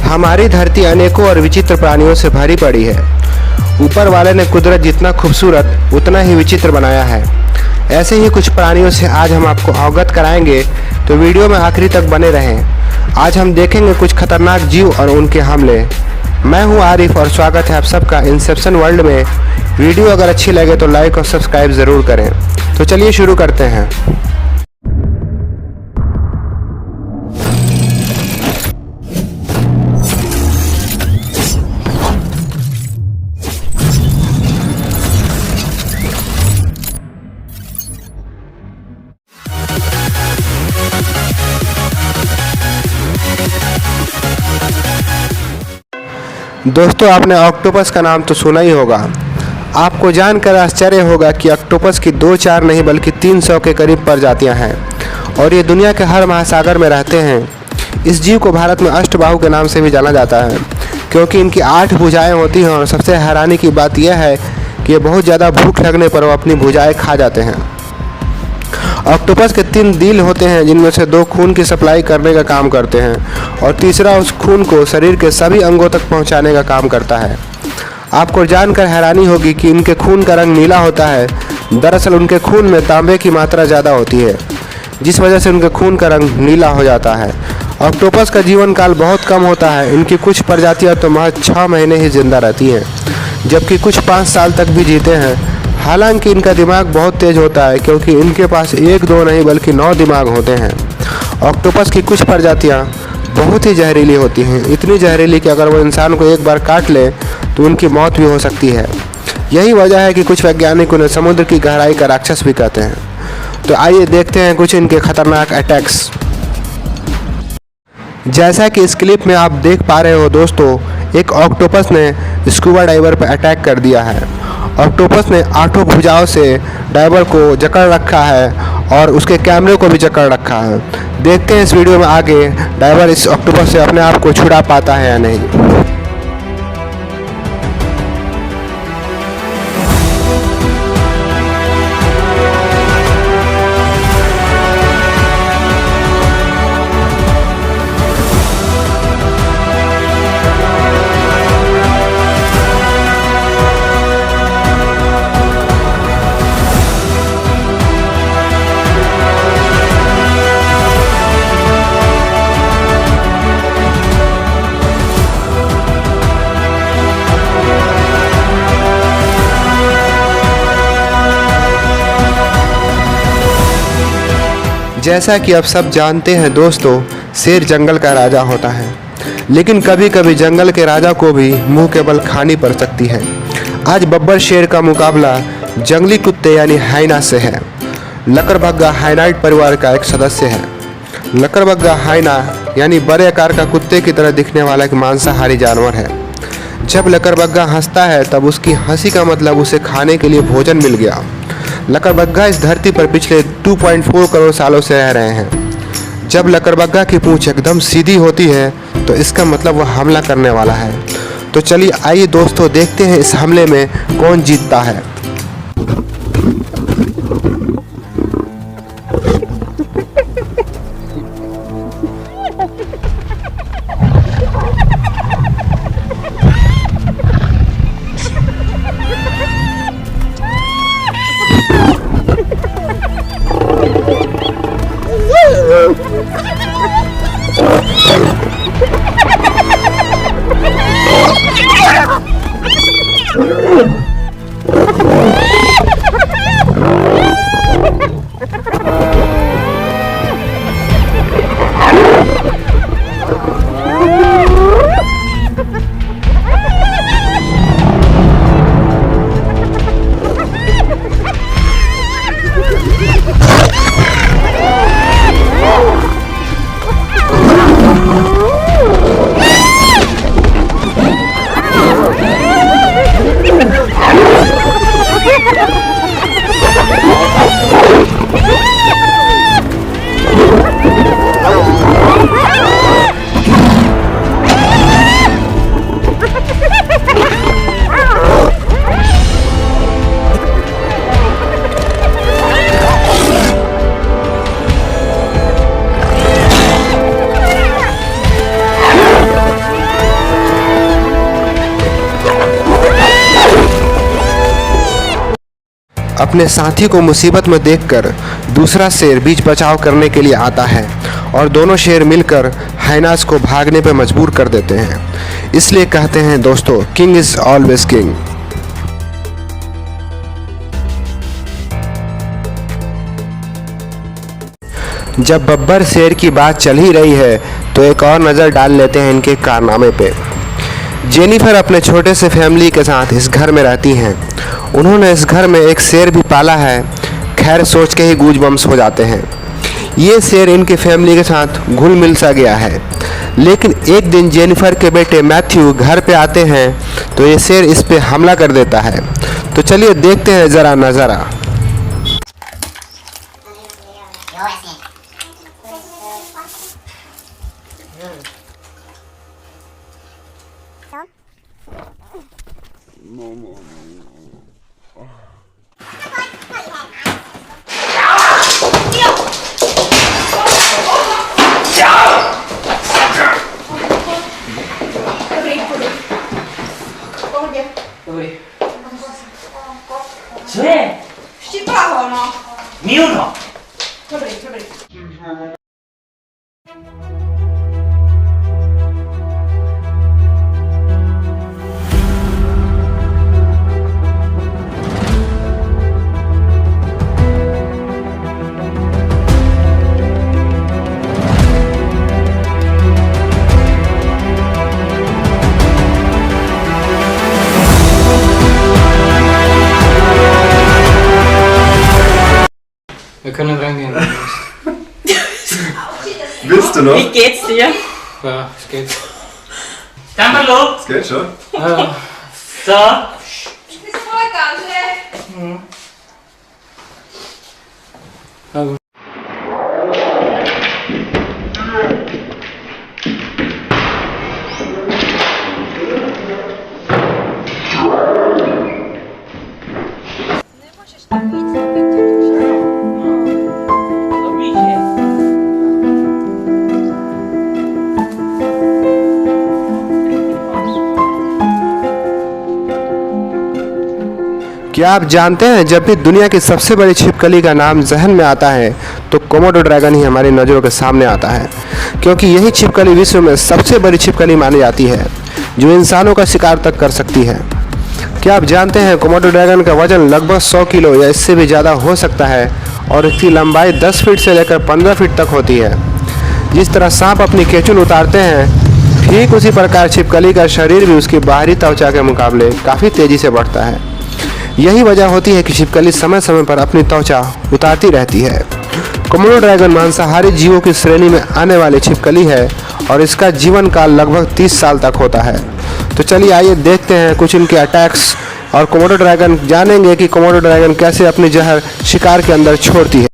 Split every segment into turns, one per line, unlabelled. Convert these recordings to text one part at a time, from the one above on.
हमारी धरती अनेकों और विचित्र प्राणियों से भरी पड़ी है। ऊपर वाले ने कुदरत जितना खूबसूरत उतना ही विचित्र बनाया है। ऐसे ही कुछ प्राणियों से आज हम आपको अवगत कराएंगे, तो वीडियो में आखिरी तक बने रहें। आज हम देखेंगे कुछ खतरनाक जीव और उनके हमले। मैं हूं आरिफ और स्वागत है आप सबका इंसेप्शन वर्ल्ड में। वीडियो अगर अच्छी लगे तो लाइक और सब्सक्राइब ज़रूर करें। तो चलिए शुरू करते हैं। दोस्तों, आपने ऑक्टोपस का नाम तो सुना ही होगा। आपको जानकर आश्चर्य होगा कि ऑक्टोपस की 2-4 नहीं बल्कि 300 के करीब प्रजातियां हैं और ये दुनिया के हर महासागर में रहते हैं। इस जीव को भारत में अष्टबाहु के नाम से भी जाना जाता है, क्योंकि इनकी 8 भुजाएं होती हैं। और सबसे हैरानी की बात यह है कि ये बहुत ज़्यादा भूख लगने पर वो अपनी भुजाएं खा जाते हैं। ऑक्टोपस के 3 दिल होते हैं, जिनमें से 2 खून की सप्लाई करने का काम करते हैं और तीसरा उस खून को शरीर के सभी अंगों तक पहुंचाने का काम करता है। आपको जानकर हैरानी होगी कि इनके खून का रंग नीला होता है। दरअसल उनके खून में तांबे की मात्रा ज़्यादा होती है, जिस वजह से उनके खून का रंग नीला हो जाता है। ऑक्टोपस का जीवन काल बहुत कम होता है। इनकी कुछ प्रजातियाँ तो महज 6 महीने ही जिंदा रहती हैं, जबकि कुछ 5 साल तक भी जीते हैं। हालांकि इनका दिमाग बहुत तेज होता है, क्योंकि इनके पास 1-2 नहीं बल्कि 9 दिमाग होते हैं। ऑक्टोपस की कुछ प्रजातियां बहुत ही जहरीली होती हैं, इतनी जहरीली कि अगर वो इंसान को एक बार काट ले तो उनकी मौत भी हो सकती है। यही वजह है कि कुछ वैज्ञानिक उन्हें समुद्र की गहराई का राक्षस भी कहते हैं। तो आइए देखते हैं कुछ इनके खतरनाक अटैक्स। जैसा कि इस क्लिप में आप देख पा रहे हो दोस्तों, एक ऑक्टोपस ने स्कूबा डाइवर पर अटैक कर दिया है। ऑक्टोपस ने 8 भुजाओं से डाइवर को जकड़ रखा है और उसके कैमरे को भी जकड़ रखा है। देखते हैं इस वीडियो में आगे डाइवर इस ऑक्टोपस से अपने आप को छुड़ा पाता है या नहीं। जैसा कि आप सब जानते हैं दोस्तों, शेर जंगल का राजा होता है, लेकिन कभी कभी जंगल के राजा को भी मुंह के बल खानी पड़ सकती है। आज बब्बर शेर का मुकाबला जंगली कुत्ते यानी हाइना से है। लकड़बग्गा हाइनाइट परिवार का एक सदस्य है। लकड़बग्गा हाइना यानी बड़े आकार का कुत्ते की तरह दिखने वाला एक मांसाहारी जानवर है। जब लकड़बग्गा हंसता है तब उसकी हंसी का मतलब उसे खाने के लिए भोजन मिल गया। लकड़बग्गा इस धरती पर पिछले 2.4 करोड़ सालों से रह रहे हैं। जब लकड़बग्गा की पूंछ एकदम सीधी होती है तो इसका मतलब वह हमला करने वाला है। तो चलिए आइए दोस्तों, देखते हैं इस हमले में कौन जीतता है। अपने साथी को मुसीबत में देखकर दूसरा शेर बीच बचाव करने के लिए आता है और दोनों शेर मिलकर हाइनास को भागने पर मजबूर कर देते हैं। इसलिए कहते हैं दोस्तों, किंग इज ऑलवेज किंग। जब बब्बर शेर की बात चल ही रही है तो एक और नज़र डाल लेते हैं इनके कारनामे पे। जेनिफर अपने छोटे से फैमिली के साथ इस घर में रहती हैं। उन्होंने इस घर में एक शेर भी पाला है। खैर, सोच के ही गूजबम्स हो जाते हैं। ये शेर इनके फैमिली के साथ घुल मिल सा गया है। लेकिन एक दिन जेनिफर के बेटे मैथ्यू घर पे आते हैं तो ये शेर इस पे हमला कर देता है। तो चलिए देखते हैं ज़रा नज़ारा।
왜?
씹으라고 너.
미운어?
그래.
Wir können reingehen.
Willst du noch?
Wie geht's dir?
Ja, es geht.
잠깐만.
Es geht schon.
Ja,
써.
na gut.
क्या आप जानते हैं, जब भी दुनिया की सबसे बड़ी छिपकली का नाम जहन में आता है तो कोमोडो ड्रैगन ही हमारी नज़रों के सामने आता है, क्योंकि यही छिपकली विश्व में सबसे बड़ी छिपकली मानी जाती है जो इंसानों का शिकार तक कर सकती है। क्या आप जानते हैं, कोमोडो ड्रैगन का वजन लगभग 100 किलो या इससे भी ज़्यादा हो सकता है और इसकी लंबाई 10 फीट से लेकर 15 फीट तक होती है। जिस तरह सांप अपनी केचुल उतारते हैं, ठीक उसी प्रकार छिपकली का शरीर भी उसकी बाहरी त्वचा के मुकाबले काफ़ी तेज़ी से बढ़ता है। यही वजह होती है कि छिपकली समय समय पर अपनी त्वचा उतारती रहती है। कोमोडो ड्रैगन मांसाहारी जीवों की श्रेणी में आने वाली छिपकली है और इसका जीवन काल लगभग 30 साल तक होता है। तो चलिए आइए देखते हैं कुछ इनके अटैक्स और कोमोडो ड्रैगन जानेंगे कि कोमोडो ड्रैगन कैसे अपनी जहर शिकार के अंदर छोड़ती है।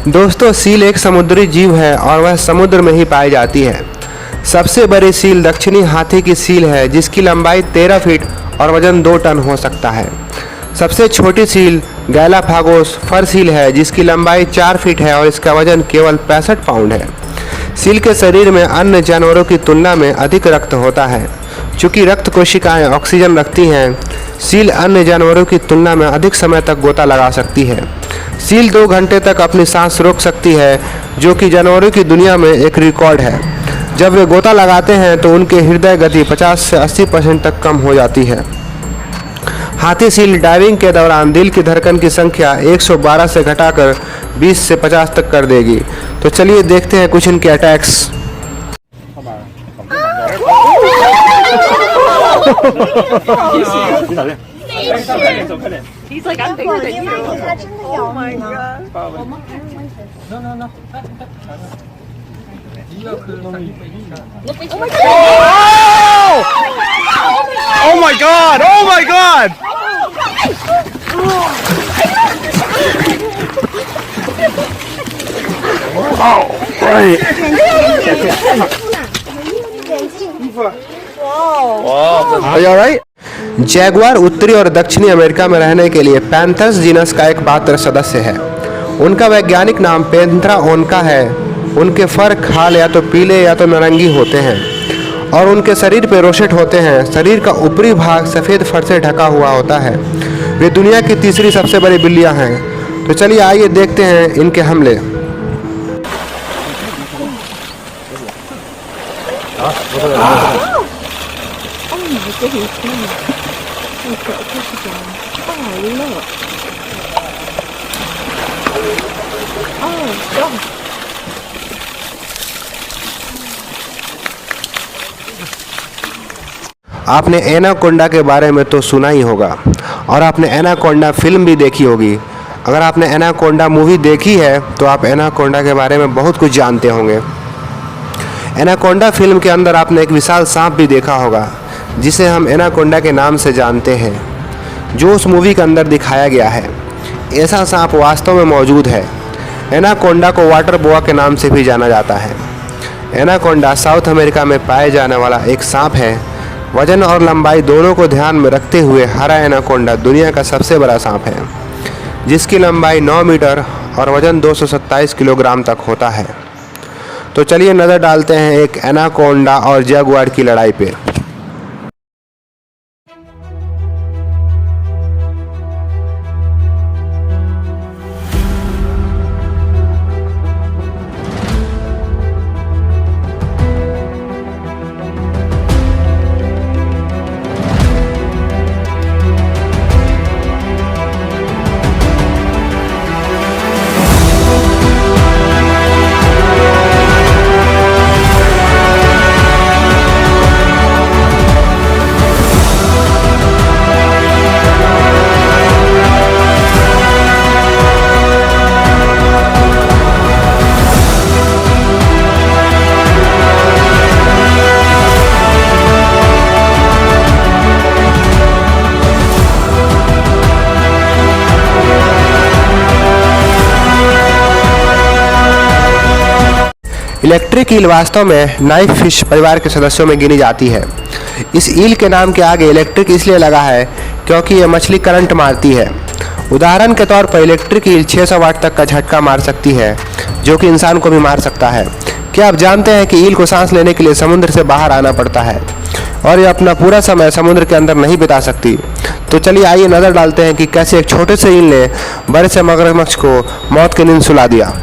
दोस्तों, सील एक समुद्री जीव है और वह समुद्र में ही पाई जाती है। सबसे बड़ी सील दक्षिणी हाथी की सील है, जिसकी लंबाई 13 फीट और वजन 2 टन हो सकता है। सबसे छोटी सील गैलापागोस फर सील है, जिसकी लंबाई 4 फीट है और इसका वजन केवल 65 पाउंड है। सील के शरीर में अन्य जानवरों की तुलना में अधिक रक्त होता है। चूँकि रक्त कोशिकाएं ऑक्सीजन रखती हैं, सील अन्य जानवरों की तुलना में अधिक समय तक गोता लगा सकती है। सील 2 घंटे तक अपनी सांस रोक सकती है, जो कि जानवरों की दुनिया में एक रिकॉर्ड है। जब वे गोता लगाते हैं तो उनकी हृदय गति 50 से 80% तक कम हो जाती है। हाथी सील डाइविंग के दौरान दिल की धड़कन की संख्या 112 से घटाकर 20 से 50 तक कर देगी। तो चलिए देखते हैं कुछ इनके attacks.
He's like, I'm bigger than you.
Oh my god.
Oh my god! Oh my god!
Are you alright? Jaguar उत्तरी और दक्षिणी अमेरिका में रहने के लिए पैंथर्स जीनस का एक मात्र सदस्य है। उनका वैज्ञानिक नाम पैंथेरा ओनका है। उनके फर खाल या तो पीले या तो नारंगी होते हैं और उनके शरीर पे रोशेट होते हैं। शरीर का ऊपरी भाग सफ़ेद फर से ढका हुआ होता है। वे दुनिया की तीसरी सबसे बड़ी बिल्लियां हैं। तो चलिए आइए देखते हैं इनके हमले। आपने एनाकोंडा के बारे में तो सुना ही होगा और आपने एनाकोंडा फिल्म भी देखी होगी। अगर आपने एनाकोंडा मूवी देखी है तो आप एनाकोंडा के बारे में बहुत कुछ जानते होंगे। एनाकोंडा फिल्म के अंदर आपने एक विशाल सांप भी देखा होगा, जिसे हम एनाकोंडा के नाम से जानते हैं, जो उस मूवी के अंदर दिखाया गया है। ऐसा सांप वास्तव में मौजूद है। एनाकोंडा को वाटर बोआ के नाम से भी जाना जाता है। एनाकोंडा साउथ अमेरिका में पाए जाने वाला एक सांप है। वजन और लंबाई दोनों को ध्यान में रखते हुए हरा एनाकोंडा दुनिया का सबसे बड़ा सांप है, जिसकी लंबाई 9 मीटर और वजन 227 किलोग्राम तक होता है। तो चलिए नज़र डालते हैं एक एनाकोंडा और जैगुआर की लड़ाई पे। इलेक्ट्रिक ईल वास्तव में नाइफ फिश परिवार के सदस्यों में गिनी जाती है। इस ईल के नाम के आगे इलेक्ट्रिक इसलिए लगा है क्योंकि यह मछली करंट मारती है। उदाहरण के तौर पर इलेक्ट्रिक ईल 600 वाट तक का झटका मार सकती है, जो कि इंसान को भी मार सकता है। क्या आप जानते हैं कि ईल को सांस लेने के लिए समुद्र से बाहर आना पड़ता है और ये अपना पूरा समय समुद्र के अंदर नहीं बिता सकती। तो चलिए आइए नज़र डालते हैं कि कैसे एक छोटे से ईल ने बड़े से मगरमच्छ को मौत की नींद सुला दिया।